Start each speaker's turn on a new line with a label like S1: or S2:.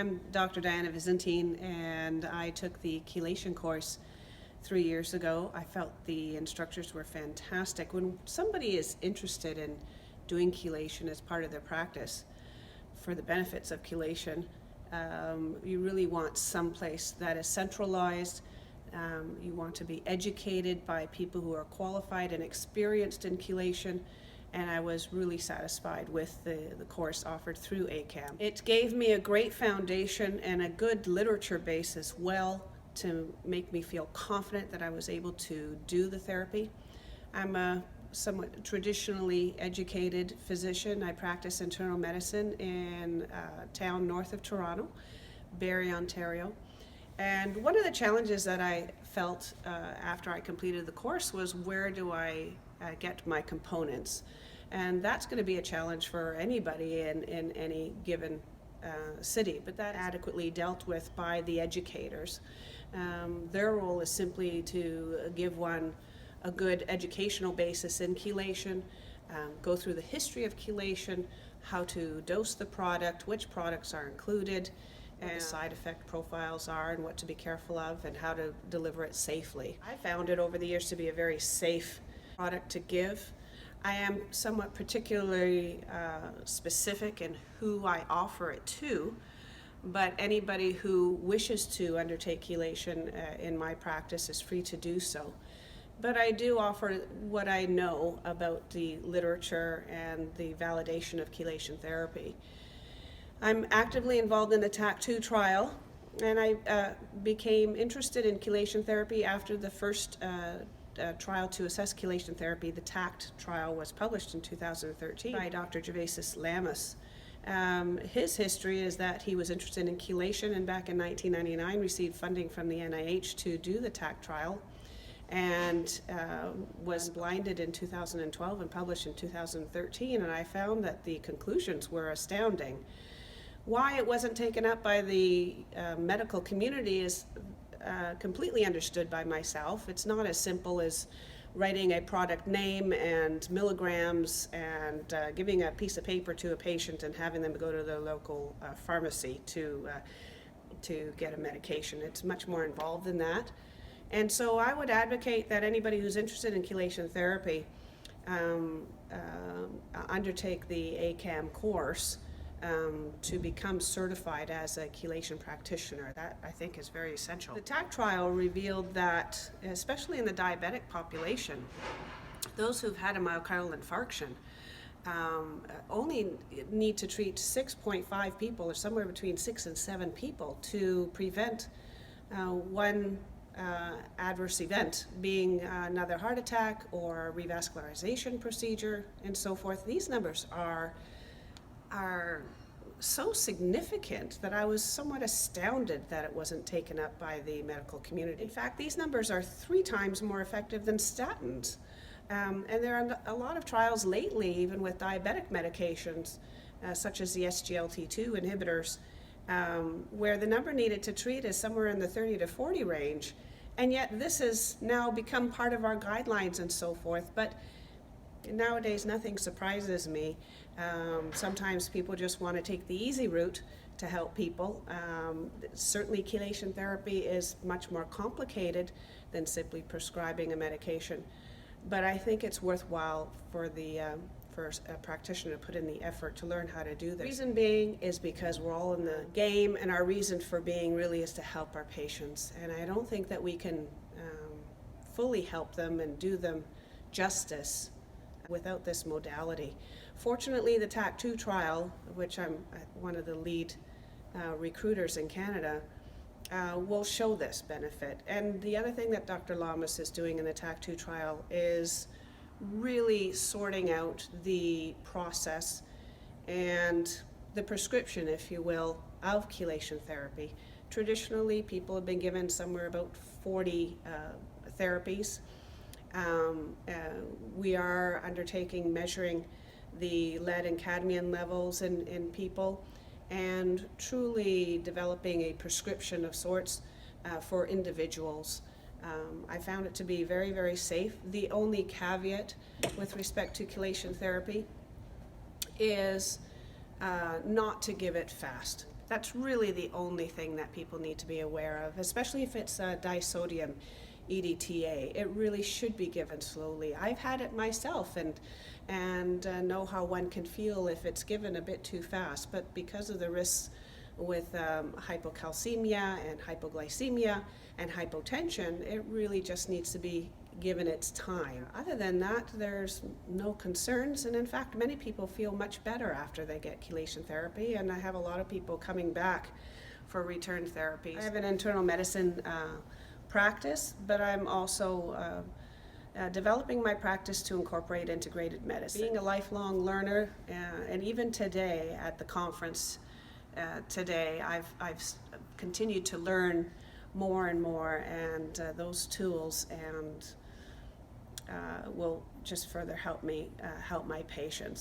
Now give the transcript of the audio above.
S1: I'm Dr. Diana Visentin, and I took the chelation course 3 years ago. I felt the instructors were fantastic. When somebody is interested in doing chelation as part of their practice for the benefits of chelation, you really want someplace that is centralized. You want to be educated by people who are qualified and experienced in chelation, and I was really satisfied with the course offered through ACAM. It gave me a great foundation and a good literature base as well to make me feel confident that I was able to do the therapy. I'm a somewhat traditionally educated physician. I practice internal medicine in a town north of Toronto, Barrie, Ontario. And one of the challenges that I felt after I completed the course was, where do I get my components? And that's going to be a challenge for anybody in any given city, but that adequately dealt with by the educators. Their role is simply to give one a good educational basis in chelation, go through the history of chelation, how to dose the product, which products are included, and side effect profiles are, and what to be careful of, and how to deliver it safely. I found it over the years to be a very safe product to give. I am somewhat particularly specific in who I offer it to, but anybody who wishes to undertake chelation in my practice is free to do so. But I do offer what I know about the literature and the validation of chelation therapy. I'm actively involved in the TAC2 trial, and I became interested in chelation therapy after the first trial to assess chelation therapy. The TACT trial was published in 2013 by Dr. Gervasis Lamas. His history is that he was interested in chelation, and back in 1999 received funding from the NIH to do the TACT trial, and was blinded in 2012 and published in 2013, and I found that the conclusions were astounding. Why it wasn't taken up by the medical community is completely understood by myself. It's not as simple as writing a product name and milligrams and giving a piece of paper to a patient and having them go to the local pharmacy to get a medication. It's much more involved than that. And so I would advocate that anybody who's interested in chelation therapy undertake the ACAM course to become certified as a chelation practitioner. That, I think, is very essential. The TAC trial revealed that, especially in the diabetic population, those who've had a myocardial infarction only need to treat 6.5 people, or somewhere between 6 and 7 people, to prevent one adverse event, being another heart attack or revascularization procedure and so forth. These numbers are so significant that I was somewhat astounded that it wasn't taken up by the medical community. In fact, these numbers are 3 times more effective than statins. And there are a lot of trials lately, even with diabetic medications, such as the SGLT2 inhibitors, where the number needed to treat is somewhere in the 30 to 40 range. And yet this has now become part of our guidelines and so forth. But nowadays, nothing surprises me. Sometimes people just want to take the easy route to help people. Certainly chelation therapy is much more complicated than simply prescribing a medication. But I think it's worthwhile for a practitioner to put in the effort to learn how to do this. The reason being is because we're all in the game, and our reason for being really is to help our patients. And I don't think that we can fully help them and do them justice without this modality. Fortunately, the TAC2 trial, which I'm one of the lead recruiters in Canada, will show this benefit. And the other thing that Dr. Lamas is doing in the TAC2 trial is really sorting out the process and the prescription, if you will, of chelation therapy. Traditionally, people have been given somewhere about 40 therapies. We are undertaking measuring the lead and cadmium levels in people, and truly developing a prescription of sorts for individuals. I found it to be very, very safe. The only caveat with respect to chelation therapy is not to give it fast. That's really the only thing that people need to be aware of, especially if it's disodium EDTA. It really should be given slowly. I've had it myself and know how one can feel if it's given a bit too fast, but because of the risks with hypocalcemia and hypoglycemia and hypotension, it really just needs to be given its time. Other than that, there's no concerns, and in fact many people feel much better after they get chelation therapy, and I have a lot of people coming back for return therapies. I have an internal medicine practice, but I'm also developing my practice to incorporate integrated medicine. Being a lifelong learner, and even today at the conference today, I've continued to learn more and more, and those tools and will just further help me help my patients.